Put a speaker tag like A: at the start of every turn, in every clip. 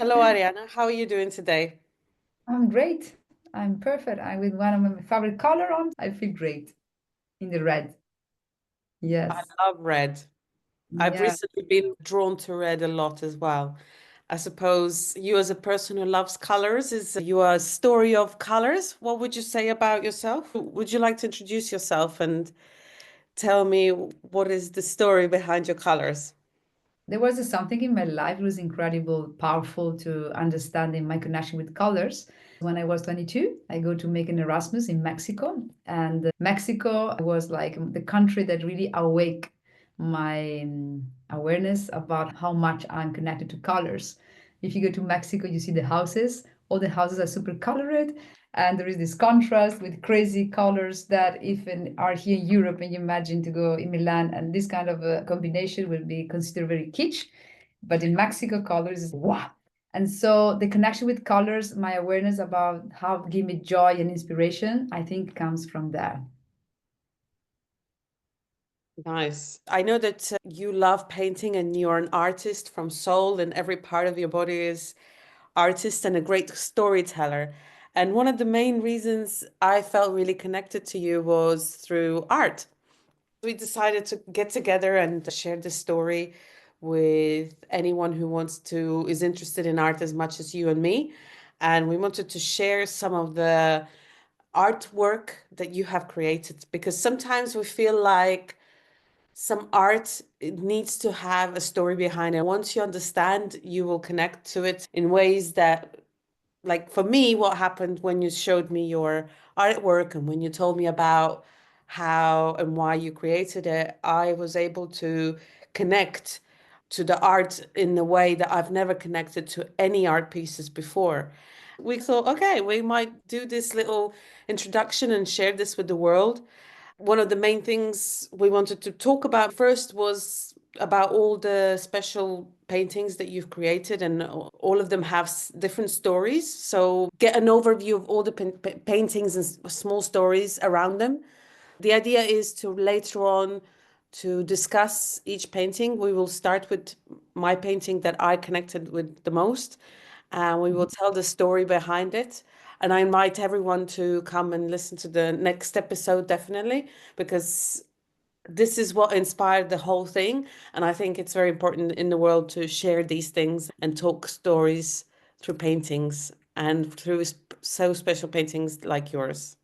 A: Hello, Arianna. How are you doing today?
B: I'm great. I'm perfect. I'm with one of my favorite color on. I feel great in the red.
A: I
B: Yes.
A: love red. I've
B: Yeah.
A: recently been drawn to red a lot as well. I suppose you, as a person who loves colors, is you a story of colors? What would you say about yourself? Would you like to introduce yourself and tell me what is the story behind your colors?
B: There was something in my life. It was incredible, powerful to understanding my connection with colors. When I was 22, I go to make an Erasmus in Mexico, and Mexico was like the country that really awake my awareness about how much I'm connected to colors. If you go to Mexico, you see the houses. All the houses are super colored, and there is this contrast with crazy colors that even are here in Europe, and you imagine to go in Milan, and this kind of a combination will be considered very kitsch, but in Mexico, colors is wow. And so the connection with colors, my awareness about how give me joy and inspiration, I think comes from there.
A: Nice. I know that you love painting and you're an artist from soul, and every part of your body is artist and a great storyteller. And one of the main reasons I felt really connected to you was through art. We decided to get together and share this story with anyone who is interested in art as much as you and me. And we wanted to share some of the artwork that you have created because sometimes we feel like some art, it needs to have a story behind it. Once you understand, you will connect to it in ways that, like for me, what happened when you showed me your artwork and when you told me about how and why you created it, I was able to connect to the art in a way that I've never connected to any art pieces before. We thought, okay, we might do this little introduction and share this with the world. One of the main things we wanted to talk about first was about all the special paintings that you've created, and all of them have different stories. So get an overview of all the paintings and small stories around them. The idea is to later on to discuss each painting. We will start with my painting that I connected with the most, and we will tell the story behind it. And I invite everyone to come and listen to the next episode, definitely, because this is what inspired the whole thing. And I think it's very important in the world to share these things and talk stories through paintings and through so special paintings like yours.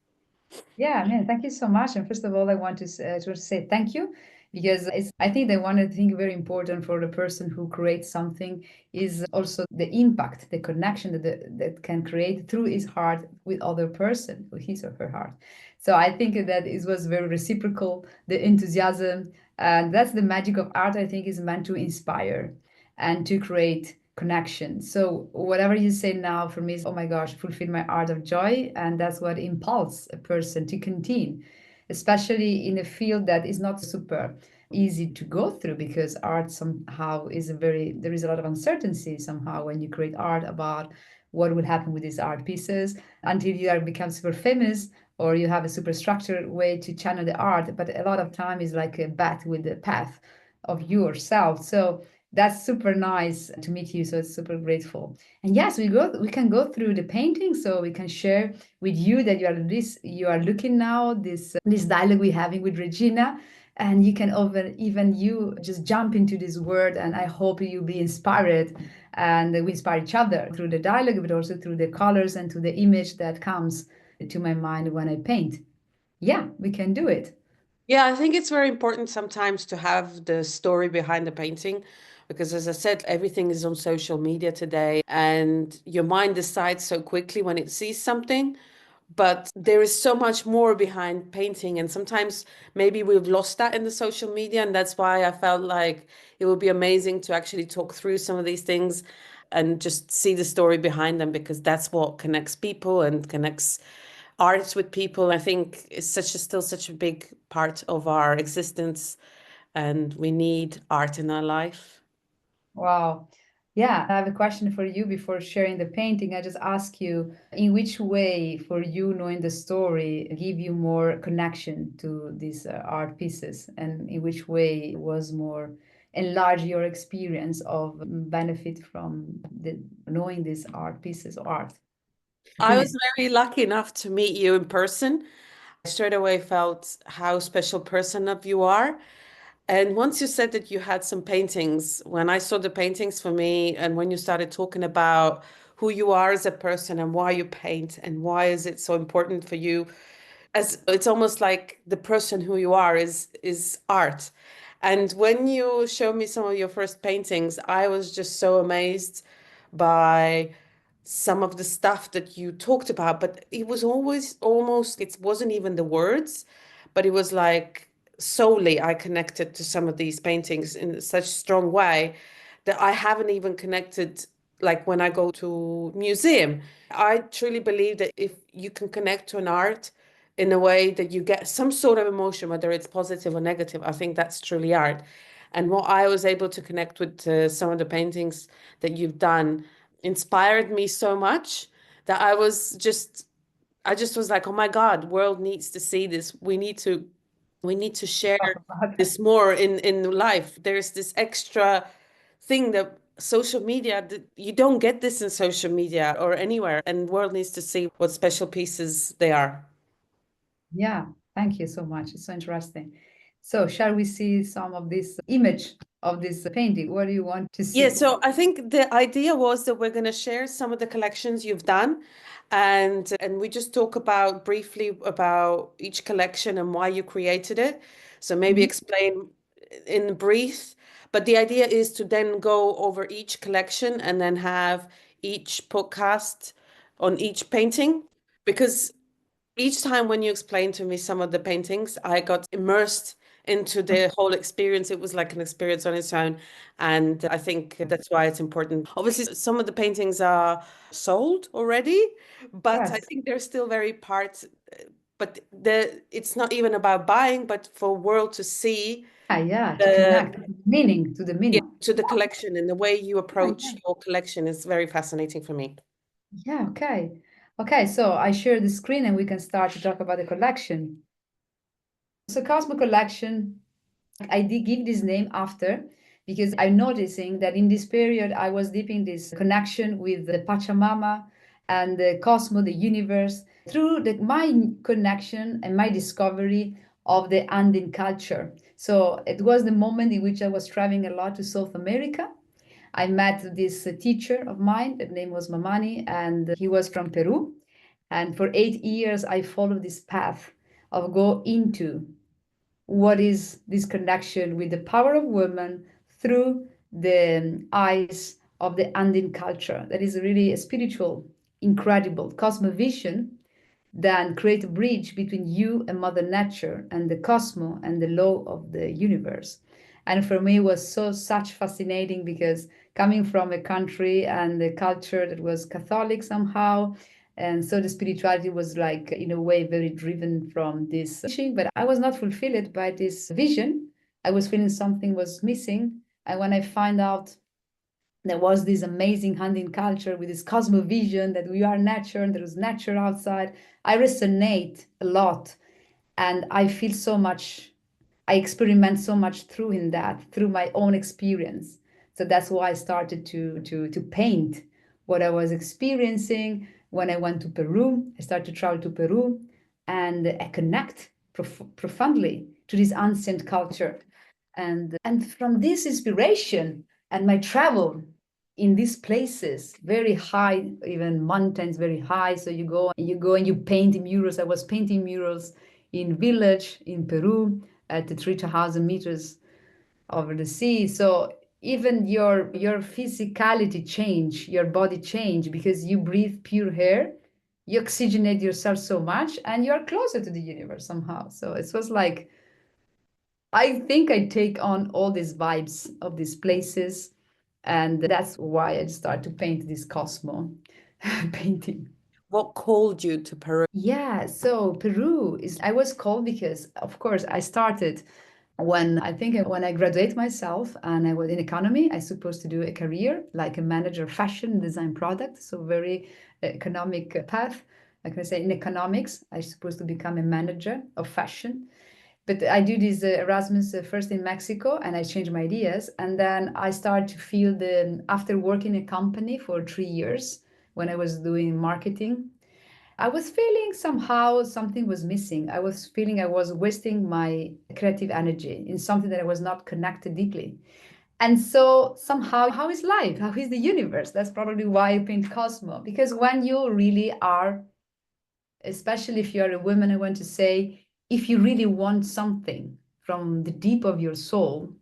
B: Yeah, I mean, thank you so much. And first of all, I want to say thank you because I think that one of the things very important for the person who creates something is also the impact, the connection that can create through his heart with other person, with his or her heart. So I think that it was very reciprocal, the enthusiasm, and that's the magic of art. I think is meant to inspire and to create connection. So whatever you say now for me is, oh my gosh, fulfill my art of joy. And that's what impulses a person to continue, especially in a field that is not super easy to go through because art somehow is there is a lot of uncertainty somehow when you create art about what will happen with these art pieces until you are become super famous or you have a super structured way to channel the art. But a lot of time is like a bat with the path of yourself. So that's super nice to meet you. So it's super grateful. And yes, we can go through the painting so we can share with you that you are looking now this dialogue we're having with Regina. And you can even you just jump into this word, and I hope you be inspired and we inspire each other through the dialogue, but also through the colors and to the image that comes to my mind when I paint. Yeah, we can do it.
A: Yeah, I think it's very important sometimes to have the story behind the painting because, as I said, everything is on social media today, and your mind decides so quickly when it sees something. But there is so much more behind painting, and sometimes maybe we've lost that in the social media, and that's why I felt like it would be amazing to actually talk through some of these things and just see the story behind them because that's what connects people and connects art with people. I think is still such a big part of our existence, and we need art in our life.
B: Wow. Yeah, I have a question for you before sharing the painting. I just ask you, in which way, for you knowing the story, give you more connection to these art pieces, and in which way was more enlarge your experience of benefit from knowing these art pieces of art.
A: I was very lucky enough to meet you in person. I straight away felt how special person of you are. And once you said that you had some paintings, when I saw the paintings for me, and when you started talking about who you are as a person and why you paint and why is it so important for you, as it's almost like the person who you are is art. And when you showed me some of your first paintings, I was just so amazed by some of the stuff that you talked about, but it was always almost, it wasn't even the words, but it was like solely I connected to some of these paintings in such strong way that I haven't even connected like when I go to museum. I truly believe that if you can connect to an art in a way that you get some sort of emotion, whether it's positive or negative, I think that's truly art. And what I was able to connect with some of the paintings that you've done inspired me so much that I just was like, oh my God, world needs to see this. We need to share
B: Talk about that.
A: this more in life. There's this extra thing that social media, you don't get this in social media or anywhere, and world needs to see what special pieces they are.
B: Yeah, thank you so much. It's so interesting. So, shall we see some of this image of this painting? What do you want to
A: Yeah,
B: see?
A: so I think the idea was that we're going to share some of the collections you've done, and we just talk about briefly about each collection and why you created it. So maybe
B: Mhm.
A: explain in brief, but the idea is to then go over each collection and then have each podcast on each painting, because each time when you explained to me some of the paintings, I got immersed into the whole experience. It was like an experience on its own. And I think that's why it's important. Obviously, some of the paintings are sold already, but I
B: Yes.
A: think they're still very part. But it's not even about buying, but for world to see
B: Ah, yeah, to connect
A: the
B: meaning to the
A: yeah,
B: meaning.
A: to the collection and the way you
B: Yeah,
A: approach
B: yeah.
A: your collection is very fascinating for me.
B: Yeah, okay. Okay, so I share the screen and we can start to talk about the collection. So Cosmo Collection, I did give this name after because I'm noticing that in this period I was deep in this connection with the Pachamama and the cosmos, the universe, through my connection and my discovery of the Andean culture. So it was the moment in which I was traveling a lot to South America. I met this teacher of mine, that name was Mamani, and he was from Peru. And for 8 years, I followed this path of go into what is this connection with the power of women through the eyes of the Andean culture. That is really a spiritual, incredible cosmovision then create a bridge between you and Mother Nature and the cosmos and the law of the universe. And for me, it was such fascinating because coming from a country and a culture that was Catholic somehow, and so the spirituality was like in a way very driven from this teaching, but I was not fulfilled by this vision. I was feeling something was missing. And when I find out there was this amazing hunting culture with this cosmovision that we are nature and there is nature outside. I resonate a lot and I feel so much, I experiment so much through in that, through my own experience. So that's why I started to paint what I was experiencing when I went to Peru. I started to travel to Peru and I connect profoundly to this ancient culture. And from this inspiration and my travel in these places, very high, even mountains very high. So you go and you paint murals. I was painting murals in village in Peru at the 3,000 meters over the sea. So even your physicality change, your body change because you breathe pure air, you oxygenate yourself so much, and you're closer to the universe somehow. So it was like I think I take on all these vibes of these places, and that's why I start to paint this Cosmo painting.
A: What called you to Peru?
B: Yeah, so Peru is, I was called because, of course, I started when I think when I graduate myself and I was in economy, I supposed to do a career like a manager, fashion design product, so very economic path. Like I say, in economics, I supposed to become a manager of fashion. But I do this Erasmus first in Mexico, and I change my ideas. And then I start to feel after working in a company for 3 years, when I was doing marketing, I was feeling somehow something was missing. I was feeling I was wasting my creative energy in something that I was not connected deeply. And so somehow, how is life? How is the universe? That's probably why I paint Cosmo. Because when you really are, especially if you're a woman, I want to say, if you really want something from the deep of your soul,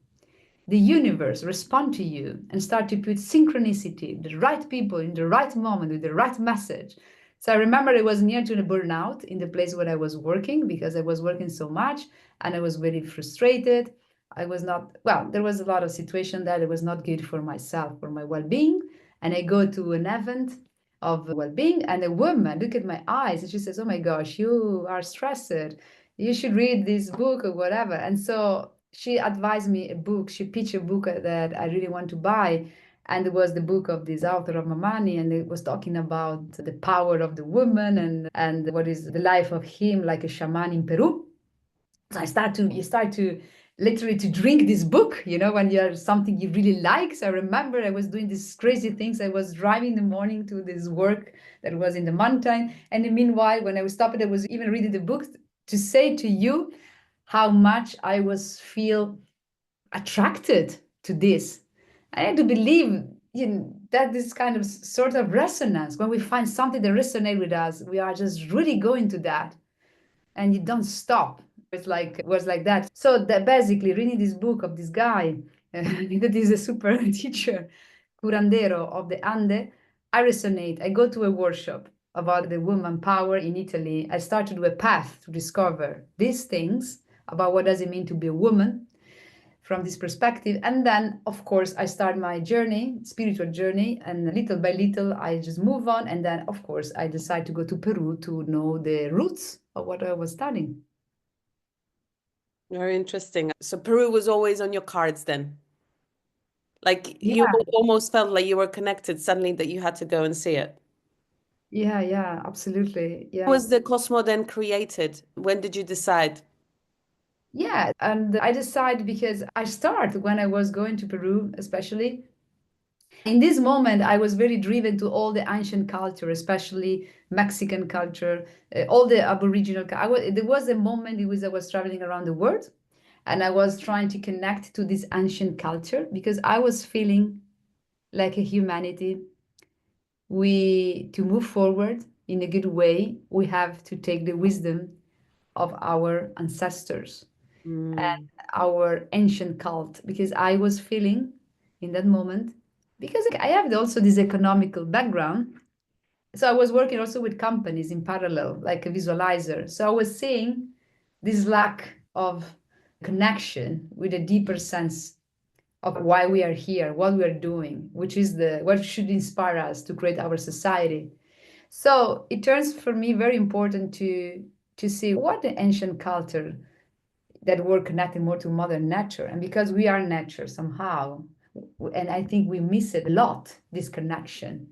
B: the universe respond to you and start to put synchronicity, the right people in the right moment with the right message. So I remember I was near to the burnout in the place where I was working because I was working so much and I was very frustrated. I was not, well, there was a lot of situation that it was not good for myself, for my well-being. And I go to an event of well-being and a woman look at my eyes and she says, "Oh my gosh, you are stressed. You should read this book or whatever." And so she advised me a book. She pitched a book that I really want to buy. And it was the book of this author of Mamani, and it was talking about the power of the woman and what is the life of him like a shaman in Peru. So you start to literally to drink this book, when you're something you really like. So I remember I was doing these crazy things. I was driving in the morning to this work that was in the mountain. And meanwhile, when I was stopping, I was even reading the book to say to you how much I was feel attracted to this. I had to believe that this kind of sort of resonance, when we find something that resonates with us, we are just really going to that and you don't stop. It was like that. So that basically reading this book of this guy that is a super teacher, curandero of the Ande, I resonate. I go to a workshop about the woman power in Italy. I start to do a path to discover these things about what does it mean to be a woman from this perspective. And then, of course, I start my journey, spiritual journey, and little by little, I just move on. And then, of course, I decide to go to Peru to know the roots of what I was studying.
A: Very interesting. So Peru was always on your cards then. Like you
B: Yeah,
A: almost felt like you were connected suddenly that you had to go and see it.
B: yeah, absolutely.
A: How
B: Yeah.
A: was the Cosmo then created? When did you decide?
B: Yeah. And I decided because I start when I was going to Peru, especially. In this moment, I was very driven to all the ancient culture, especially Mexican culture, all the Aboriginal. There was a moment in which I was traveling around the world and I was trying to connect to this ancient culture because I was feeling like a humanity. To move forward in a good way, we have to take the wisdom of our ancestors
A: Mm,
B: and our ancient cult because I was feeling in that moment because I have also this economical background. So I was working also with companies in parallel, like a visualizer. So I was seeing this lack of connection with a deeper sense of why we are here, what we are doing, which is what should inspire us to create our society. So it turns for me very important to see what the ancient culture that were connected more to mother nature. And because we are nature somehow, and I think we miss it a lot, this connection.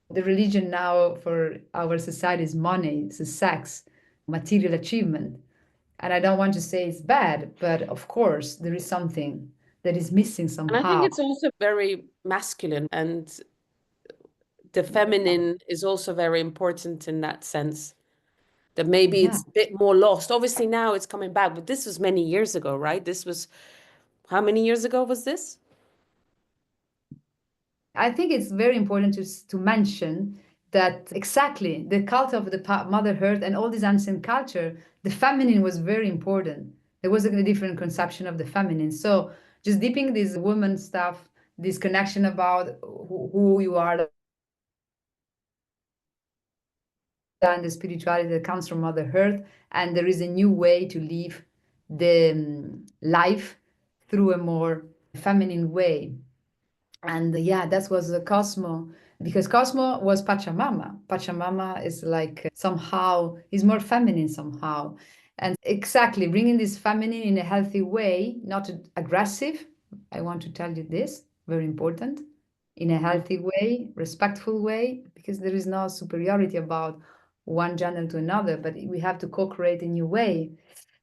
B: The religion now for our society is money, it's sex, material achievement. And I don't want to say it's bad, but of course there is something that is missing
A: and I think
B: somehow.
A: it's also very masculine, and the feminine is also very important in that sense. That maybe
B: Yeah.
A: it's a bit more lost. Obviously now it's coming back, but this was many years ago, right? This was how many years ago was this?
B: I think it's very important to mention that exactly the cult of the motherhood and all this ancient culture, the feminine was very important. There was a different conception of the feminine. So just deeping this woman stuff, this connection about who you are and the spirituality that comes from Mother Earth, and there is a new way to live the life through a more feminine way. And yeah, that was the Cosmo, because Cosmo was Pachamama. Pachamama is like somehow is more feminine somehow, and exactly bringing this feminine in a healthy way, not aggressive. I want to tell you this, very important, in a healthy way, respectful way, because there is no superiority about one gender to another, but we have to co-create a new way.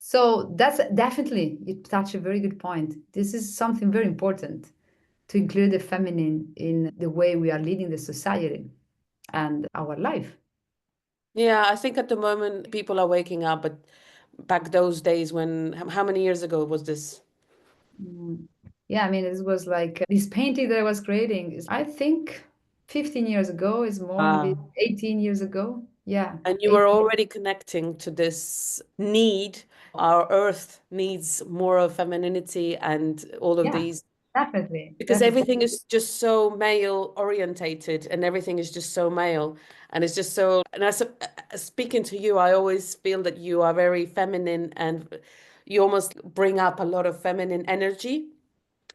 B: So that's definitely, you touch a very good point. This is something very important to include the feminine in the way we are leading the society and our life.
A: Yeah, I think at the moment people are waking up, but back those days when, how many years ago was this?
B: Mm. Yeah, I mean, this was like this painting that I was creating is, I think, 15 years ago, is more, maybe
A: Wow.
B: 18 years ago. Yeah,
A: And you were
B: 18.
A: already connecting to this need. Our earth needs more of femininity and all of
B: Yeah,
A: these,
B: definitely,
A: because
B: definitely.
A: everything is just so male orientated and everything is just so male. And it's just so, and as speaking to you, I always feel that you are very feminine and you almost bring up a lot of feminine energy.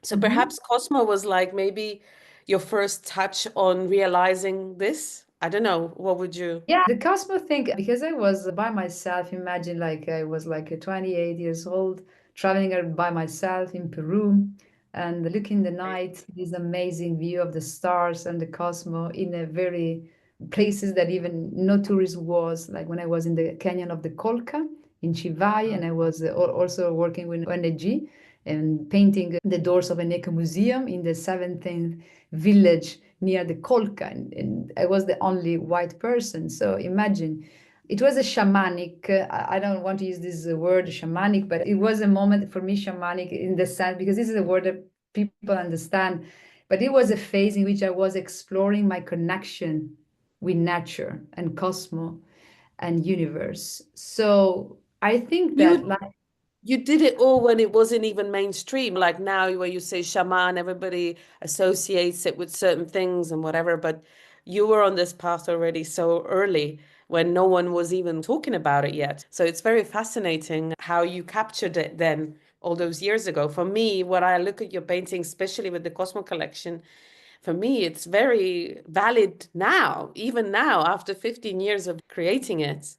A: So
B: Mhm.
A: perhaps Cosmo was like maybe your first touch on realizing this. I don't know. What would you?
B: Yeah, the Cosmo thing, because I was by myself, imagine like I was like 28 years old, traveling by myself in Peru and looking the night, this amazing view of the stars and the Cosmo in a very places that even no tourist was, like when I was in the canyon of the Colca in Chivay, and I was also working with ONG and painting the doors of an eco museum in the 17th village near the Colca, and I was the only white person. So imagine, it was a shamanic. I don't want to use this word shamanic, but it was a moment for me shamanic in the sense because this is a word that people understand. But it was a phase in which I was exploring my connection with nature and cosmos and universe. So I think that
A: You
B: like
A: you did it all when it wasn't even mainstream. Like now, where you say shaman, everybody associates it with certain things and whatever. But you were on this path already so early when no one was even talking about it yet. So it's very fascinating how you captured it then all those years ago. For me, when I look at your painting, especially with the Cosmo Collection, for me, it's very valid now, even now, after 15 years of creating it.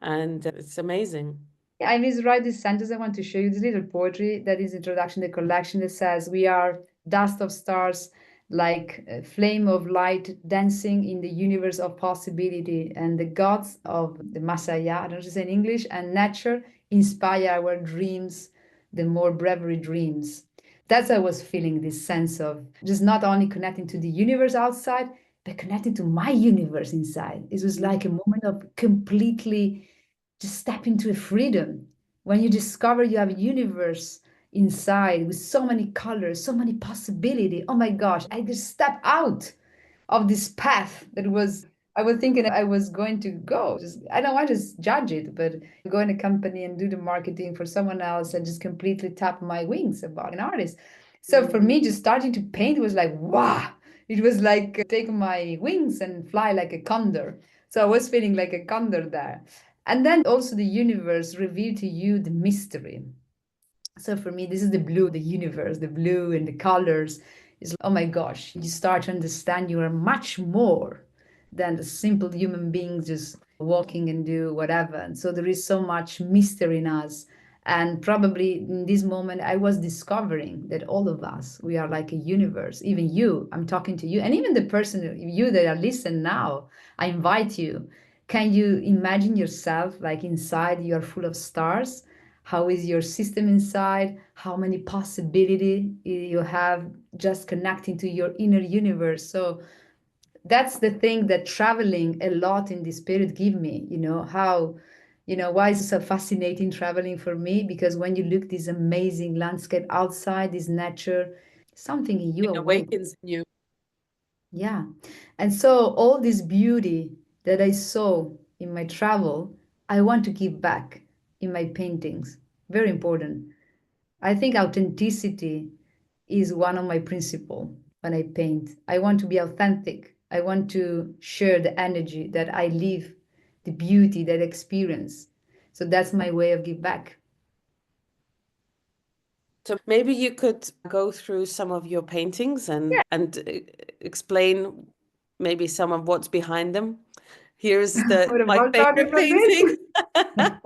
A: And it's amazing.
B: yeah, I miswrite this sentence. I want to show you this little poetry that is introduction to the collection that says, "We are dust of stars, like a flame of light dancing in the universe of possibility, and the gods of the Masaya, I don't know to say in English, and nature inspire our dreams, the more bravery dreams." That's how I was feeling this sense of just not only connecting to the universe outside, but connecting to my universe inside. It was like a moment of completely just step into a freedom when you discover you have a universe inside with so many colors, so many possibility. Oh my gosh, I just step out of this path that was I was thinking I was going to go. Just I don't want to judge it, but go in a company and do the marketing for someone else and just completely tap my wings about an artist. So for me, just starting to paint was like, wow. It was like take my wings and fly like a condor. So I was feeling like a condor there. And then also the universe revealed to you the mystery. So for me, this is the blue, the universe, the blue and the colors. Is oh my gosh, you start to understand you are much more than the simple human beings just walking and do whatever. And so there is so much mystery in us. And probably in this moment, I was discovering that all of us, we are like a universe. Even you, I'm talking to you, and even the person, you that are listening now, I invite you. Can you imagine yourself like inside you are full of stars? How is your system inside? How many possibility you have just connecting to your inner universe? So that's the thing that traveling a lot in this period give me, how, why is it so fascinating traveling for me? Because when you look this amazing landscape outside, this nature, something in you
A: It
B: awake.
A: awakens in you.
B: Yeah. And so all this beauty that I saw in my travel, I want to give back in my paintings. Very important. I think authenticity is one of my principles when I paint. I want to be authentic. I want to share the energy that I live, the beauty that I experience. So that's my way of give back.
A: So maybe you could go through some of your paintings
B: Yeah.
A: and explain maybe some of what's behind them. Here's the
B: What
A: my
B: about starting
A: favorite
B: from this?
A: painting,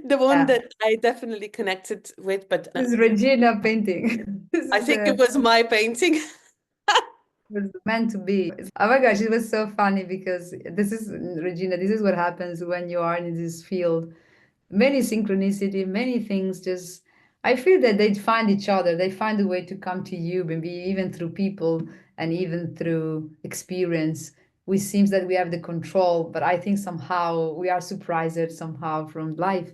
A: the one
B: Yeah.
A: that I definitely connected with, but
B: This is Regina painting. This
A: I
B: is
A: think it was my painting.
B: was meant to be. Oh my gosh, it was so funny because this is Regina, this is what happens when you are in this field. many synchronicity, many things. Just I feel that they find each other. They find a way to come to you, maybe even through people and even through experience. We seems that we have the control, but I think somehow we are surprised somehow from life.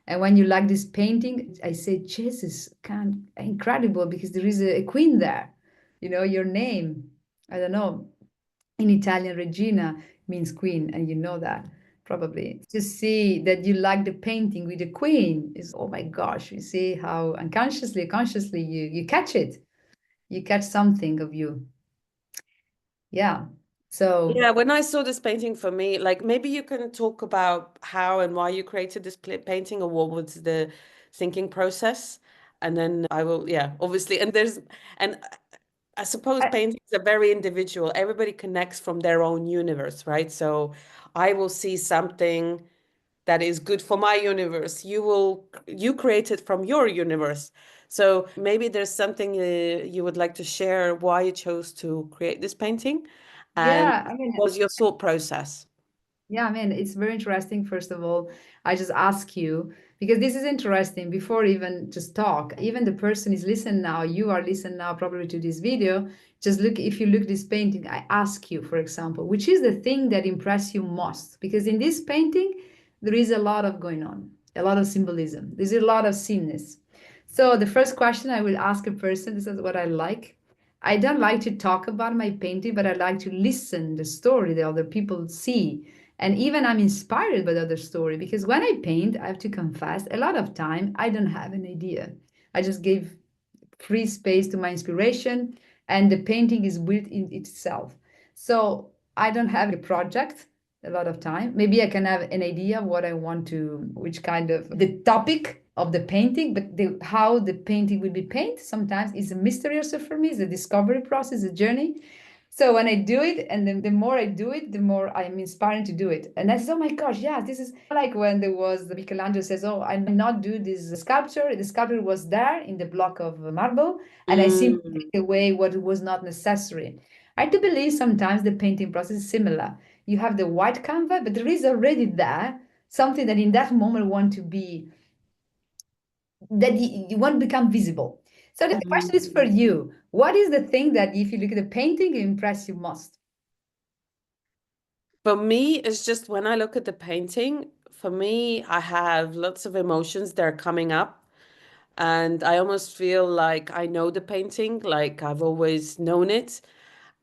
B: And when you like this painting, I say, Jesus, can incredible because there is a queen there. You know, your name. I don't know. In Italian, Regina means queen, and you know that probably. To see that you like the painting with the queen is, oh my gosh, you see how unconsciously, consciously you catch it. You catch something of you. Yeah. So
A: Yeah, when I saw this painting for me, like maybe you can talk about how and why you created this painting or what was the thinking process. And then I will, yeah, obviously. And I suppose
B: I,
A: paintings are very individual. Everybody connects from their own universe, right? So I will see something that is good for my universe. You create it from your universe. So maybe there's something you would like to share why you chose to create this painting and
B: yeah, I mean,
A: what was your thought process?
B: yeah, I mean, it's very interesting. First of all, I just ask you because this is interesting before even just talk. Even the person is listening now, you are listening now probably to this video. Just look, if you look this painting, I ask you, for example, which is the thing that impressed you most? Because in this painting, there is a lot of going on, a lot of symbolism. There's a lot of scenes. So the first question I will ask a person, this is what I like. I don't like to talk about my painting, but I like to listen the story that other people see, and even I'm inspired by the other story because when I paint, I have to confess, a lot of time I don't have an idea. I just give free space to my inspiration, and the painting is built in itself. So I don't have a project a lot of time. Maybe I can have an idea of what I want to, which kind of the topic of the painting, but how the painting will be painted sometimes is a mystery also for me. It's a discovery process, a journey. So when I do it, and then the more I do it, the more I'm inspired to do it. And I said, oh my gosh, yeah, this is like when there was Michelangelo says, oh, I not do this sculpture. The sculpture was there in the block of marble, and I simply
A: Mm.
B: take away what was not necessary. I do believe sometimes the painting process is similar. You have the white canvas, but there is already there something that in that moment want to be that you want to become visible. So the question is for
A: Mm.
B: you. What is the thing that if you look at the painting, impress you most?
A: For me, it's just when I look at the painting, for me, I have lots of emotions that are coming up. And I almost feel like I know the painting, like I've always known it.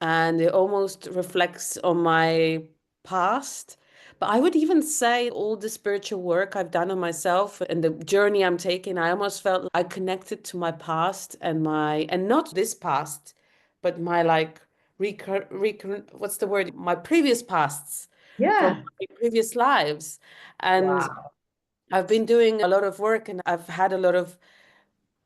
A: And it almost reflects on my past. But I would even say all the spiritual work I've done on myself and the journey I'm taking, I almost felt I connected to my past and not this past, but my like, what's the word? My previous pasts from
B: Yeah.
A: my previous lives. And
B: Wow.
A: I've been doing a lot of work and I've had a lot of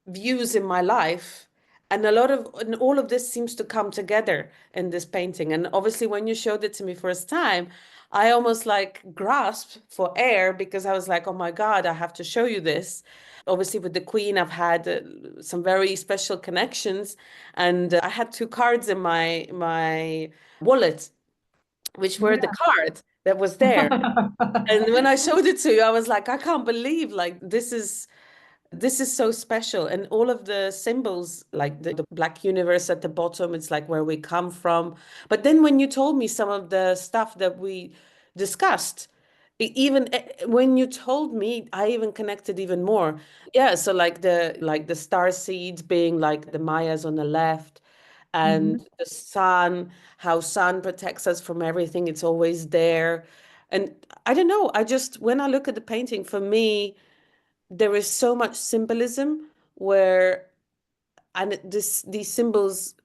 A: views in my life and all of this seems to come together in this painting. And obviously when you showed it to me first time, I almost like grasped for air because I was like, oh my God, I have to show you this. Obviously with the Queen I've had some very special connections, and I had two cards in my wallet which were the
B: Yeah.
A: card that was there. And when I showed it to you, I was like, I can't believe like this is so special. And all of the symbols, like the Black universe at the bottom, it's like where we come from. But then when you told me some of the stuff that we discussed, even when you told me, I even connected even more. Yeah, so like the star seeds being like the Mayas on the left,
B: Mhm.
A: and the sun, how sun protects us from everything. It's always there. And I don't know, I just when I look at the painting, for me, there is so much symbolism where these symbols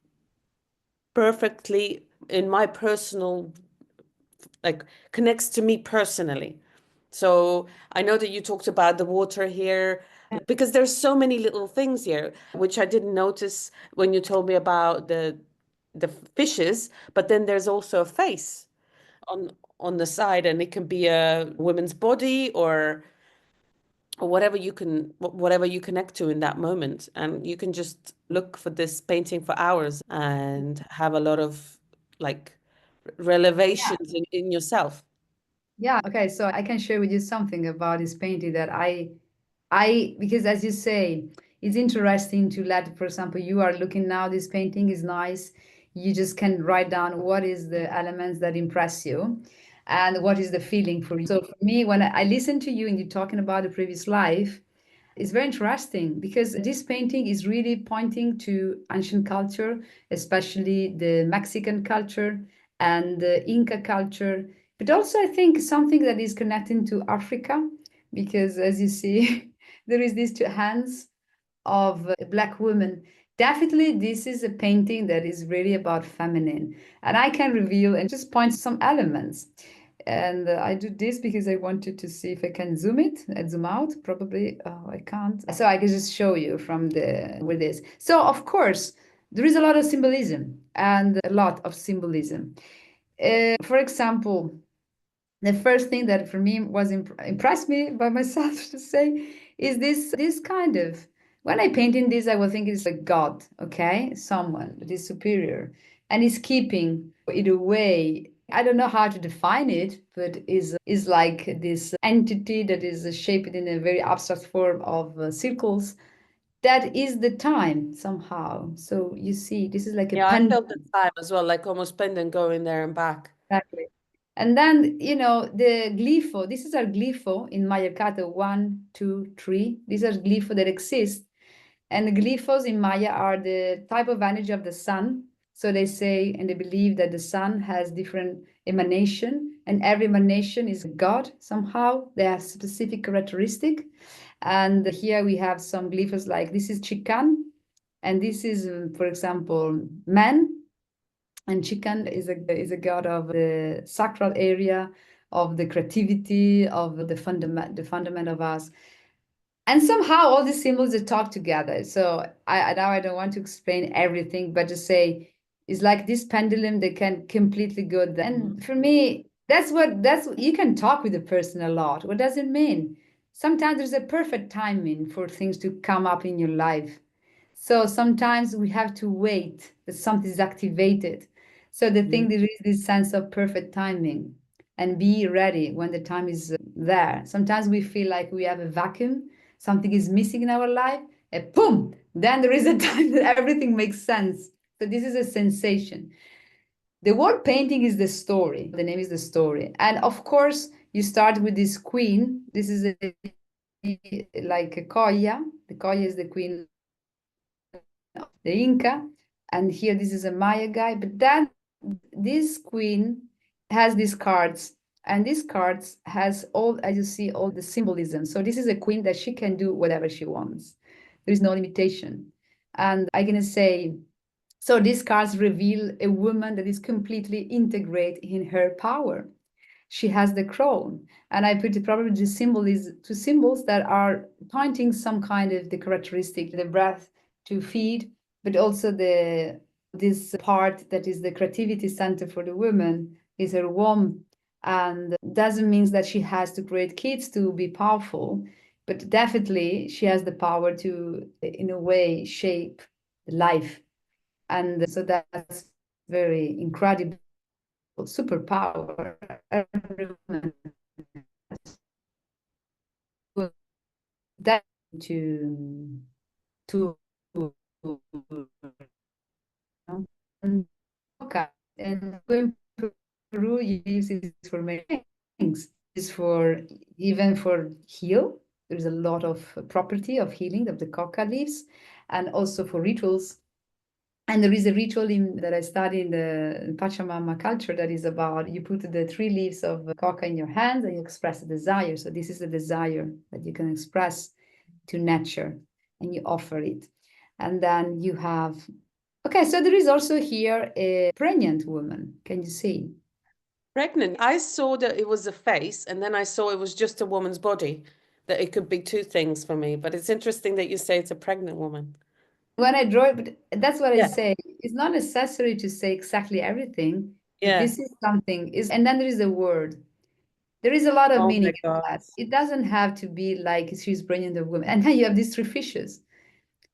A: perfectly in my personal like connects to me personally. So I know that you talked about the water here because there's so many little things here which I didn't notice when you told me about the fishes, but then there's also a face on on the side, and it can be a woman's body or whatever you connect to in that moment, and you can just look for this painting for hours and have a lot of like
B: Yeah.
A: revelations in yourself.
B: Yeah, okay, so I can share with you something about this painting that because as you say, it's interesting to let, for example, you are looking now, this painting is nice. You just can write down what is the elements that impress you and what is the feeling for you. So for me, when I listen to you and you're talking about the previous life, it's very interesting because this painting is really pointing to ancient culture, especially the Mexican culture and the Inca culture, but also I think something that is connecting to Africa, because as you see, there is these two hands of a black woman. Definitely, this is a painting that is really about feminine, and I can reveal and just point some elements. And I do this because I wanted to see if I can zoom it and zoom out. Probably, oh, I can't. So I can just show you from the with this. So of course, there is a lot of symbolism and a lot of symbolism. For example, the first thing that for me was impressed me by myself to say is this kind of when I painting this I will think it's a god, okay, someone that is superior and is keeping it away. I don't know how to define it, but is like this entity that is shaped in a very abstract form of circles. That is the time somehow. So you see, this is like a
A: Yeah, I
B: pendulum.
A: felt the time as well, like almost pendant going there and back.
B: Exactly. And then, the glypho, this is our glypho in Maya Kata, 1, 2, 3. These are glypho that exist. And the glyphos in Maya are the type of energy of the sun. So they say and they believe that the sun has different emanation, and every emanation is a god somehow. They have specific characteristic. And here we have some glyphos like this is Chikan, and this is, for example, man, and Chikan is a god of the sacral area, of the creativity, of the fundament of us. And somehow all these symbols they talk together. So now I don't want to explain everything, but just say it's like this pendulum that can completely go.
A: Mhm.
B: And for me, that's what you can talk with a person a lot. What does it mean? Sometimes there's a perfect timing for things to come up in your life. So sometimes we have to wait that something is activated. So the thing
A: Mhm.
B: there is this sense of perfect timing and be ready when the time is there. Sometimes we feel like we have a vacuum, something is missing in our life, and boom, then there is a time that everything makes sense. So this is a sensation. The word painting is the story. The name is the story. And of course, you start with this queen. This is like a koya. The koya is the queen the Inca, and here this is a Maya guy. But then this queen has these cards, and these cards has all, as you see, all the symbolism. So this is a queen that she can do whatever she wants. There is no limitation. And I'm gonna say, so these cards reveal a woman that is completely integrate in her power. She has the crown, and I put it probably the symbol is two symbols that are pointing some kind of the characteristic, the breath to feed, but also the this part that is the creativity center for the woman is her womb, and doesn't mean that she has to create kids to be powerful, but definitely she has the power to in a way shape life. And so that's very incredible superpower. Everyone that to and okay. And in Peru, you use it for many things. It's for even for heal. There's a lot of property of healing of the coca leaves, and also for rituals. And there is a ritual that I study in the Pachamama culture that is about you put the 3 leaves of coca in your hands and you express a desire. So this is a desire that you can express to nature and you offer it. And then you have, okay, so there is also here a pregnant woman. Can you see?
A: Pregnant. I saw that it was a face, and then I saw it was just a woman's body, that it could be two things for me. But it's interesting that you say it's a pregnant woman.
B: When I draw it, but that's what I
A: Yeah.
B: say. It's not necessary to say exactly everything, but
A: Yeah.
B: this is something is, and then there is a word. There is a lot of
A: Oh
B: meaning
A: my
B: in
A: God.
B: that. It doesn't have to be like she's bringing the woman. And then you have these 3 fishes.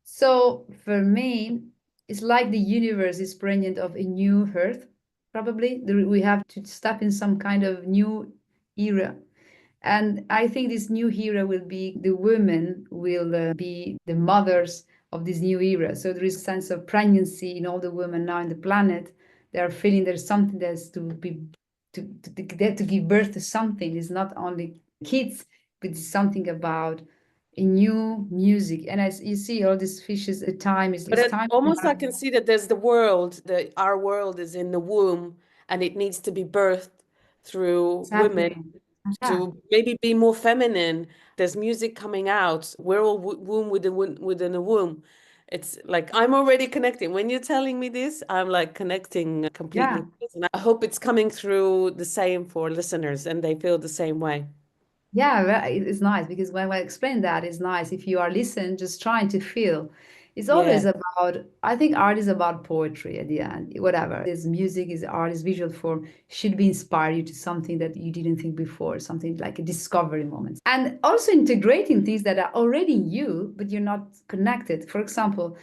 B: So for me, it's like the universe is pregnant of a new earth. Probably we have to step in some kind of new era. And I think this new era will be the women will be the mothers of this new era. So there is a sense of pregnancy in all the women now in the planet. They are feeling there's something that's to be to give birth to something. It's not only kids, but it's something about a new music. And as you see, all these fishes, the time
A: But
B: is
A: it,
B: time
A: almost I
B: now.
A: can see that there's the world, that our world is in the womb and it needs to be birthed through women
B: Exactly. Yeah.
A: to maybe be more feminine. There's music coming out. We're all womb within a womb. It's like I'm already connecting. When you're telling me this, I'm like connecting completely
B: Yeah.
A: with this. And I hope it's coming through the same for listeners and they feel the same way.
B: Yeah, it's nice because when I explain that, it's nice if you are listening, just trying to feel. It's always
A: Yeah.
B: about, I think art is about poetry at the end, whatever. This music, is art, is visual form, should be inspire you to something that you didn't think before, something like a discovery moment. And also integrating things that are already in you, but you're not connected. For example,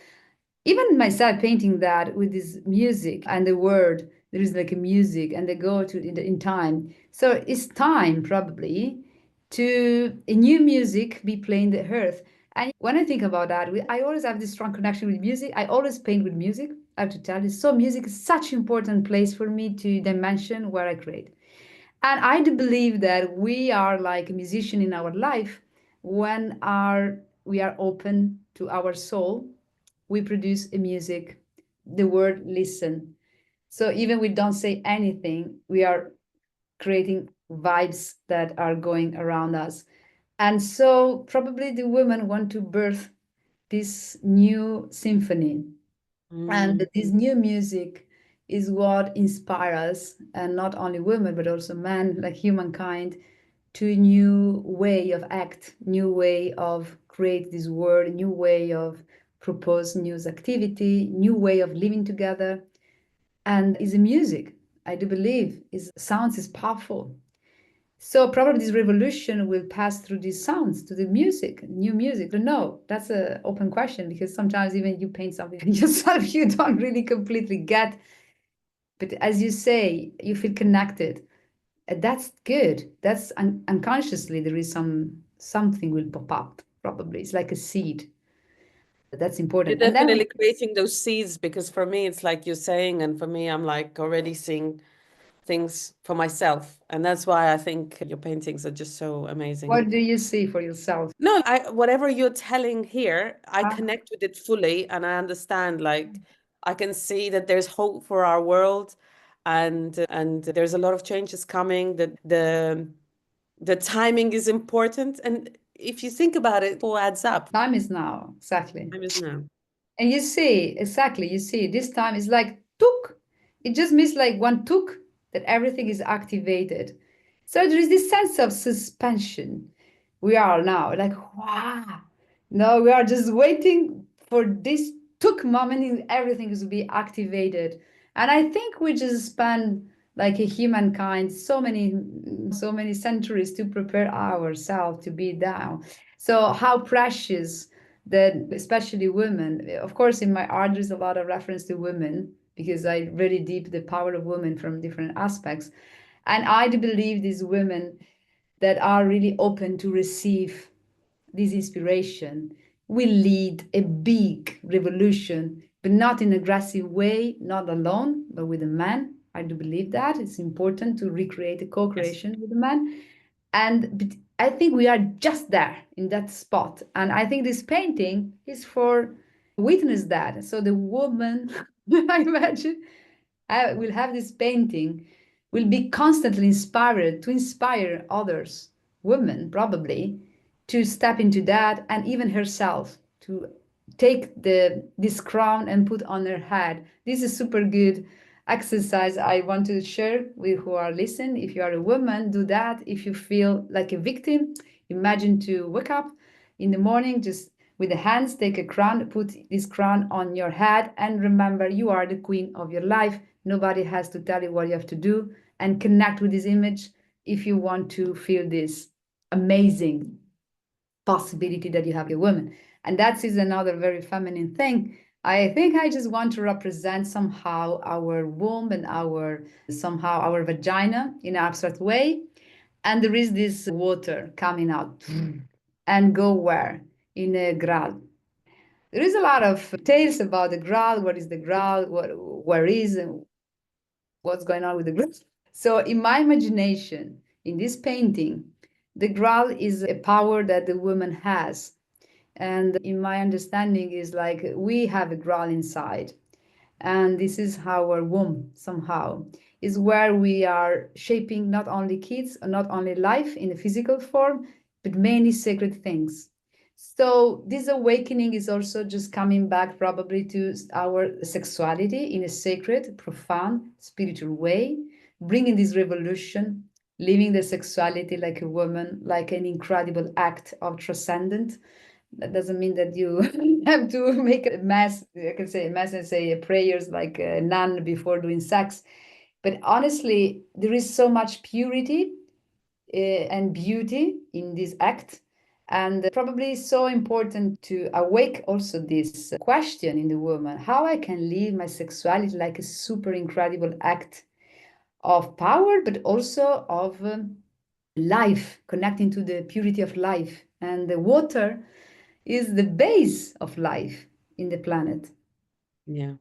B: even myself painting that with this music and the word, there is like a music and they go to in time. So it's time probably to a new music be playing the earth. And when I think about that, I always have this strong connection with music. I always paint with music. I have to tell you. So music is such an important place for me to dimension where I create. And I do believe that we are like a musician in our life when we are open to our soul, we produce a music, the word listen. So even we don't say anything, we are creating vibes that are going around us. And so probably the women want to birth this new symphony. And
A: Mm.
B: this new music is what inspires us, and not only women, but also men, like humankind, to a new way of act, new way of create this world, new way of propose new activity, new way of living together. And is a music. I do believe is sounds is powerful. So probably this revolution will pass through these sounds to the music, new music. But no, that's an open question because sometimes even you paint something yourself, you don't really completely get. But as you say, you feel connected. That's good. That's unconsciously there is something will pop up. Probably it's like a seed. That's
A: You're
B: important. And then
A: definitely creating those seeds because for me, it's like you're saying, and for me, I'm like already seeing things for myself. And that's why I think your paintings are just so amazing.
B: what do you see for yourself?
A: No, whatever you're telling here, I
B: Ah,
A: connect with it fully and I understand like I can see that there's hope for our world and there's a lot of changes coming that the timing is important and if you think about it, it all adds up.
B: time is now, exactly.
A: Time is now.
B: And you see, exactly, you see, this time is like took. It just means like one took that everything is activated. So there is this sense of suspension. We are now like, wow. No, we are just waiting for this took moment and everything is to be activated. And I think we just spend like a humankind so many centuries to prepare ourselves to be down. So how precious that especially women, of course in my art there's a lot of reference to women because I really deep the power of women from different aspects, and I do believe these women that are really open to receive this inspiration will lead a big revolution, but not in an aggressive way, not alone but with a man. I do believe that it's important to recreate a
A: Yes.
B: co-creation with a man. And but I think we are just there in that spot. And I think this painting is for witness that. So the woman, I imagine, I will have this painting, will be constantly inspired to inspire others, women probably, to step into that, and even herself to take this crown and put on her head. This is super good exercise I want to share with who are listening. If you are a woman, do that. If you feel like a victim, imagine to wake up in the morning, just with the hands, take a crown, put this crown on your head, and remember you are the queen of your life. Nobody has to tell you what you have to do, and connect with this image if you want to feel this amazing possibility that you have a woman. And that is another very feminine thing. I think I just want to represent somehow our womb and our somehow our vagina in an abstract way. And there is this water coming out and go where? In a Grail. There is a lot of tales about the Grail. What is the Grail? Where is and what's going on with the Grail? So, in my imagination, in this painting, the Grail is a power that the woman has. And in my understanding, is like we have a Grail inside. And this is our womb somehow is where we are shaping not only kids or not only life in a physical form but many sacred things. So this awakening is also just coming back probably to our sexuality in a sacred, profound, spiritual way, bringing this revolution, living the sexuality like a woman, like an incredible act of transcendent. That doesn't mean that you have to make a mass, I can say a mass and say prayers like a nun before doing sex. But honestly, there is so much purity and beauty in this act. And probably so important to awake also this question in the woman how I can live my sexuality like a super incredible act of power, but also of life, connecting to the purity of life. And the water is the base of life in the planet.
A: Yeah.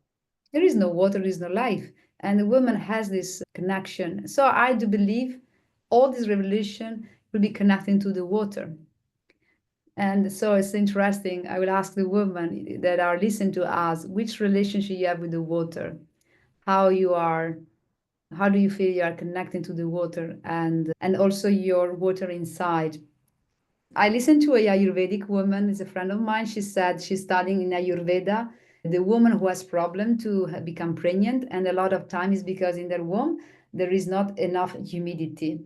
B: There is no water, there is no life. And the woman has this connection. So I do believe all this revolution will be connecting to the water. And so it's interesting. I will ask the women that are listening to us which relationship you have with the water, how you are, how do you feel you are connecting to the water and also your water inside. I listened to a Ayurvedic woman, is a friend of mine. She said she's studying in Ayurveda. The woman who has problem to become pregnant, and a lot of time is because in their womb there is not enough humidity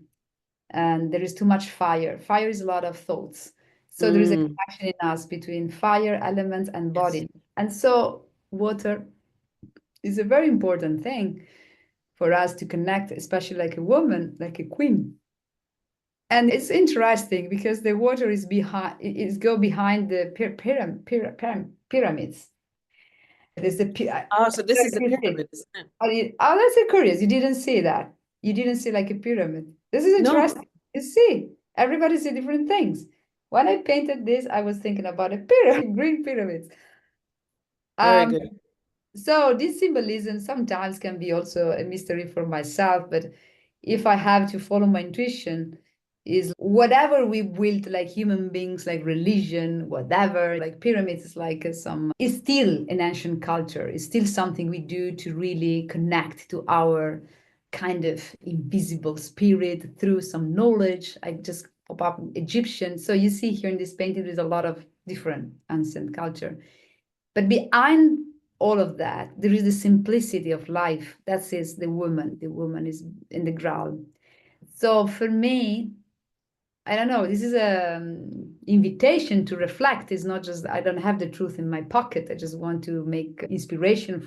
B: and there is too much fire. Fire is a lot of thoughts. So there is a
A: Mm,
B: connection in us between fire, elements, and
A: yes.
B: body. And so water is a very important thing for us to connect, especially like a woman, like a queen. And it's interesting because the water is behind, is go behind the pyramids. There's the
A: Oh, so this is a
B: you see.
A: pyramid, isn't it?
B: Oh, that's so curious. You didn't see that. You didn't see like a pyramid. This is
A: No,
B: interesting. You see, everybody see different things. When I painted this, I was thinking about a pyramid, green pyramids.
A: very
B: Um,
A: good.
B: so this symbolism sometimes can be also a mystery for myself, but if I have to follow my intuition, is whatever we built like human beings, like religion, whatever, like pyramids, is like some, is still an ancient culture. It's still something we do to really connect to our kind of invisible spirit through some knowledge. I just pop up Egyptian. So you see here in this painting, there's a lot of different ancient culture. But behind all of that, there is the simplicity of life. That is the woman. The woman is in the ground. So for me, I don't know. This is a invitation to reflect. It's not just I don't have the truth in my pocket. I just want to make inspiration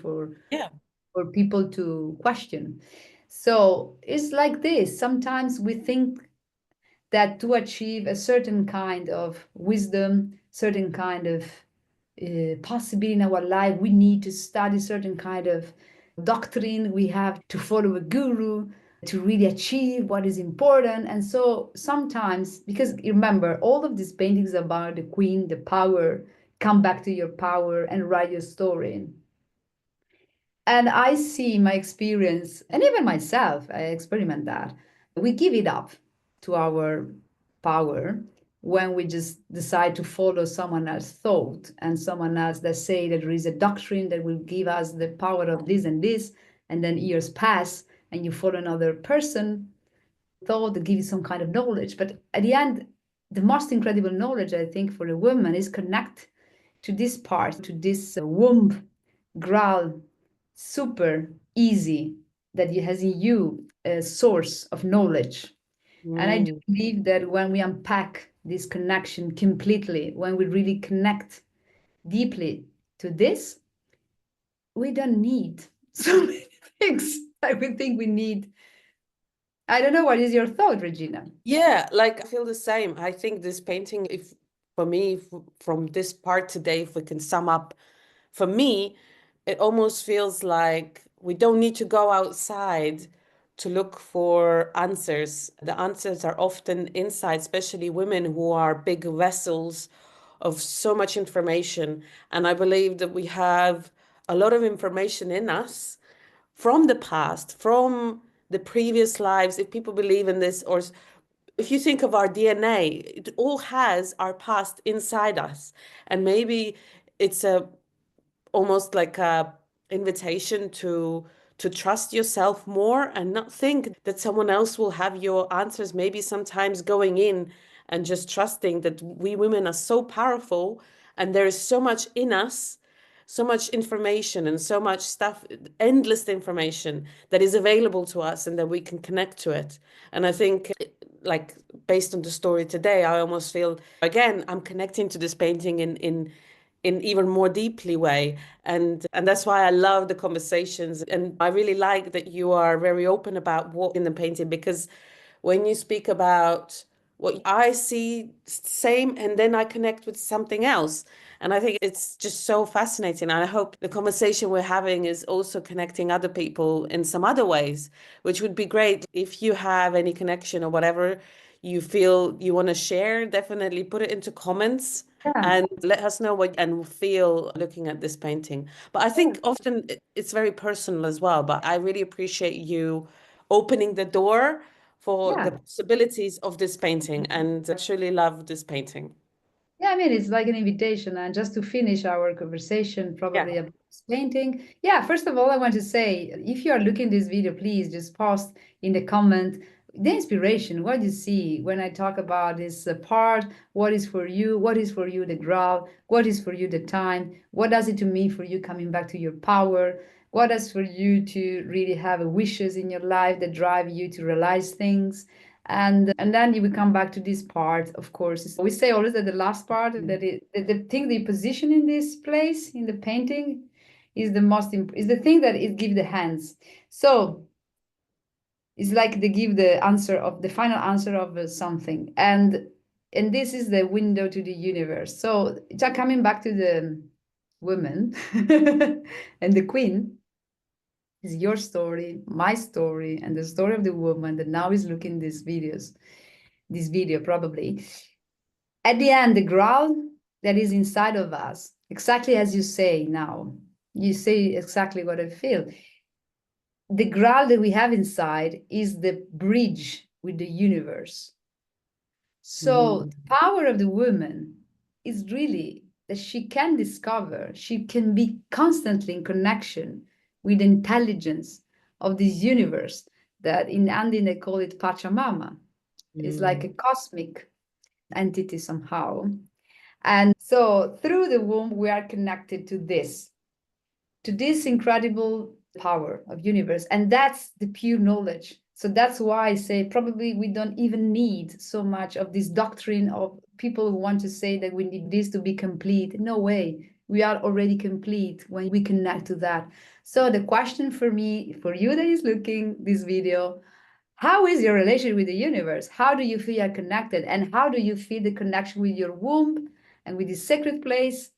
A: Yeah.
B: for people to question. So it's like this. Sometimes we think that to achieve a certain kind of wisdom, certain kind of possibility in our life, we need to study certain kind of doctrine. We have to follow a guru to really achieve what is important. And so sometimes, because remember, all of these paintings about the queen, the power, come back to your power and write your story. And I see my experience, and even myself, I experiment that. We give it up to our power when we just decide to follow someone else's thought and someone else that say that there is a doctrine that will give us the power of this and this, and then years pass and you follow another person thought that give you some kind of knowledge. But at the end, the most incredible knowledge I think for a woman is connect to this part, to this womb, growl, super easy that it has in you a source of knowledge. And I do
A: Mm,
B: believe that when we unpack this connection completely, when we really connect deeply to this, we don't need so many things that we think we need. I don't know, what is your thought, Regina?
A: yeah, like I feel the same. I think this painting, if for me, if, from this part today, if we can sum up, for me, it almost feels like we don't need to go outside to look for answers. The answers are often inside, especially women who are big vessels of so much information. And I believe that we have a lot of information in us from the past, from the previous lives, if people believe in this, or if you think of our DNA, it all has our past inside us. And maybe it's a almost like a invitation to trust yourself more and not think that someone else will have your answers. Maybe sometimes going in and just trusting that we women are so powerful and there is so much in us, so much information and so much stuff, endless information that is available to us and that we can connect to it. And I think, like, based on the story today, I almost feel again I'm connecting to this painting in even more deeply way, and that's why I love the conversations, and I really like that you are very open about what in the painting, because when you speak about what I see same and then I connect with something else, and I think it's just so fascinating, and I hope the conversation we're having is also connecting other people in some other ways, which would be great. If you have any connection or whatever you feel you want to share, definitely put it into comments
B: Yeah,
A: and let us know what and feel looking at this painting. But I
B: yeah,
A: think often it's very personal as well. But I really appreciate you opening the door for the
B: yeah.
A: possibilities of this painting, and I truly love this painting.
B: Yeah, I mean, it's like an invitation. And just to finish our conversation,
A: Yeah.
B: probably about this painting. Yeah, first of all, I want to say, if you are looking this video, please just post in the comment the inspiration, what you see when I talk about this part, what is for you, what is for you the ground, what is for you the time, what does it to mean for you coming back to your power, what is for you to really have wishes in your life that drive you to realize things. And then you will come back to this part, of course. We say always that the last part, that the thing they position in this place in the painting is the most is the thing that it gives the hands. So it's like they give the answer of the final answer of something, and this is the window to the universe. So just coming back to the woman and the queen is your story, my story, and the story of the woman that now is looking these videos, this video probably. At the end, the growl that is inside of us, exactly as you say now, you say exactly what I feel. The growl that we have inside is the bridge with the universe. So
A: Mm.
B: the power of the woman is really that she can discover, she can be constantly in connection with the intelligence of this universe that in Andean they call it Pachamama. It's like
A: Mm.
B: a cosmic entity somehow. And so through the womb, we are connected to this incredible power of universe. And that's the pure knowledge. So that's why I say probably we don't even need so much of this doctrine of people who want to say that we need this to be complete. No way. We are already complete when we connect to that. So the question for me, for you that is looking this video, how is your relationship with the universe? How do you feel you're connected? And how do you feel the connection with your womb and with this sacred place?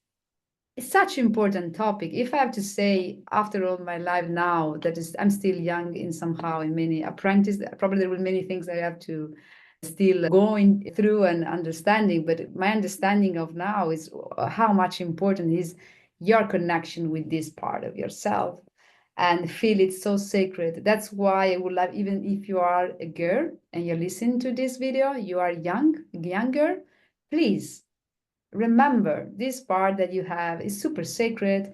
B: It's such an important topic. If I have to say, after all my life now, that is, I'm still young in somehow in many apprentice, probably there will be many things I have to still going through and understanding. But my understanding of now is how much important is your connection with this part of yourself and feel it's so sacred. That's why I would love, even if you are a girl and you're listening to this video, you are younger, please remember this part that you have is super sacred.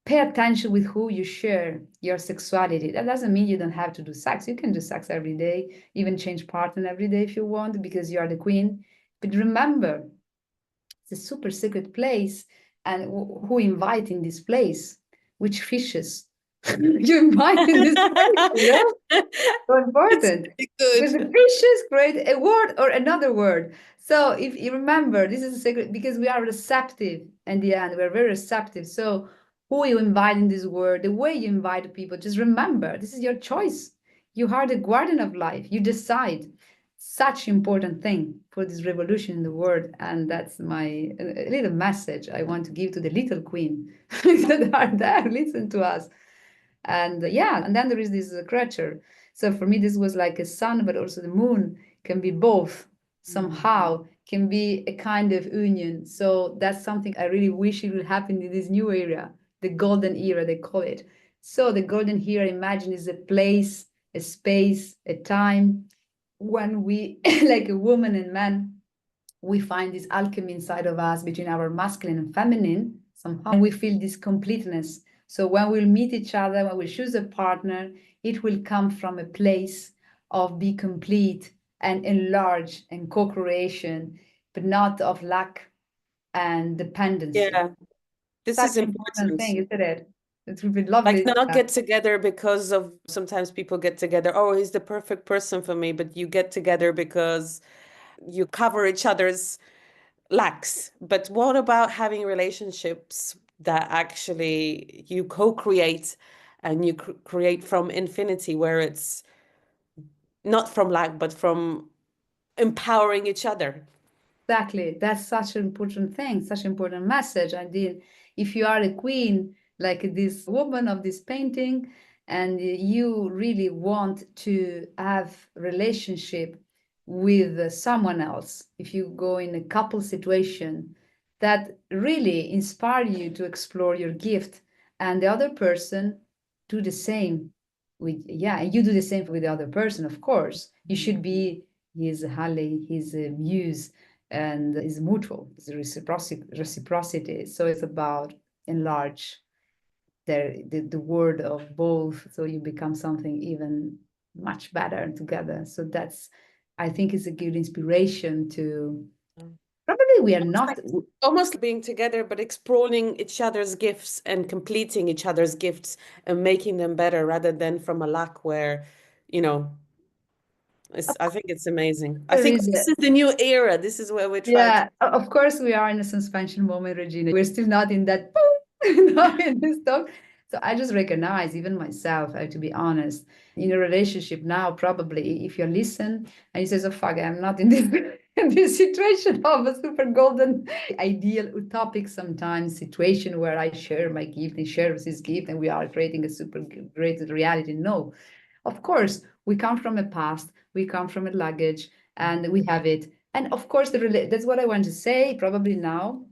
B: Pay attention with who you share your sexuality. That doesn't mean you don't have to do sex. You can do sex every day, even change partner every day if you want, because you are the queen. But remember, it's a super secret place, and who invite in this place? Which fishes you invite in this place? You know, so
A: It's
B: important.
A: very
B: Because the
A: good.
B: fishes create a word or another word. So if you remember, this is a secret because we are receptive in the end. We're very receptive. So who you invite in this word, the way you invite people, just remember, this is your choice. You are the guardian of life. You decide. Such important thing for this revolution in the world. And that's my little message I want to give to the little queen that are there, listen to us. And yeah, and then there is this creature. So for me, this was like a sun, but also the moon can be both somehow, can be a kind of union. So that's something I really wish it would happen in this new era, the golden era, they call it. So the golden era, imagine, is a place, a space, a time when we, like a woman and man, we find this alchemy inside of us between our masculine and feminine somehow, and we feel this completeness. So when we'll meet each other, when we choose a partner, it will come from a place of be complete and enlarge and co-creation, but not of lack and dependency.
A: Yeah, this is
B: Such an important
A: important.
B: thing, isn't it? It would be
A: Like
B: lovely.
A: not get together because of sometimes people get together, oh, he's the perfect person for me, but you get together because you cover each other's lacks. But what about having relationships that actually you co-create and you create from infinity, where it's not from lack, but from empowering each other?
B: Exactly. That's such an important thing, such an important message. I did. If you are a queen, like this woman of this painting, and you really want to have relationship with someone else, if you go in a couple situation, that really inspire you to explore your gift, and the other person do the same with, yeah, and you do the same with the other person, of course. You should be his Halley, his muse, and is mutual, it's reciprocity. So it's about enlarge the word of both, so you become something even much better together. So that's, I think, is a good inspiration to, probably we are not.
A: Almost being together, but exploring each other's gifts and completing each other's gifts and making them better rather than from a lack where, you know,
B: Of
A: I
B: course
A: think it's amazing. I
B: there
A: think
B: is
A: this is the new era. This is where we're trying to.
B: Yeah, of course we are in a suspension moment, Regina. We're still not in that, not in this talk. So I just recognize, even myself, I have to be honest, in a relationship now, probably if you listen and you say, "Oh fuck, I'm not in this in this situation of a super golden, ideal, utopic sometimes situation where I share my gift and share his gift and we are creating a super great reality." No, of course, we come from a past, we come from a luggage, and we have it. And of course, that's what I want to say. Probably now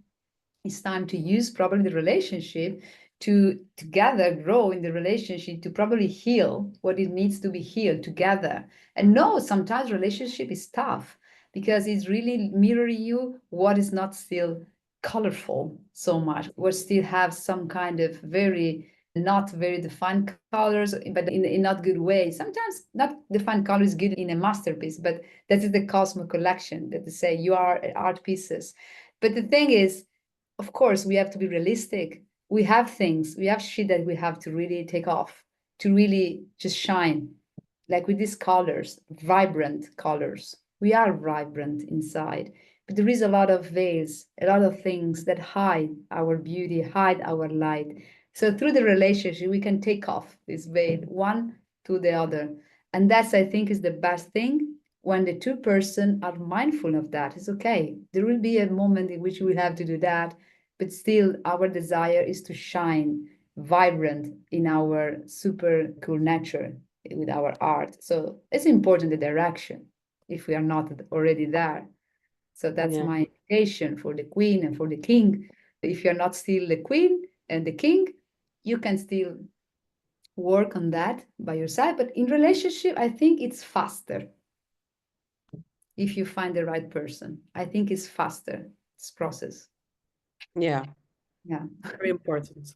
B: it's time to use probably the relationship to together grow in the relationship to probably heal what it needs to be healed together. And no, sometimes relationship is tough because it's really mirror you what is not still colorful so much, what still have some kind of very not very defined colors, but in not good way. Sometimes not defined color is good in a masterpiece, but that is the Cosmo Collection that they say you are art pieces. But the thing is, of course, we have to be realistic. We have things, we have shit that we have to really take off, to really just shine. Like with these colors, vibrant colors. We are vibrant inside, but there is a lot of veils, a lot of things that hide our beauty, hide our light. So through the relationship, we can take off this veil one to the other. And that's, I think, is the best thing when the two person are mindful of that. It's okay. There will be a moment in which we have to do that, but still our desire is to shine vibrant in our super cool nature with our art. So it's important the direction if we are not already there. So that's
A: Yeah.
B: my invitation for the queen and for the king. If you're not still the queen and the king, you can still work on that by yourself. But in relationship, I think it's faster if you find the right person. I think it's faster, this process.
A: Yeah.
B: Yeah.
A: Very important.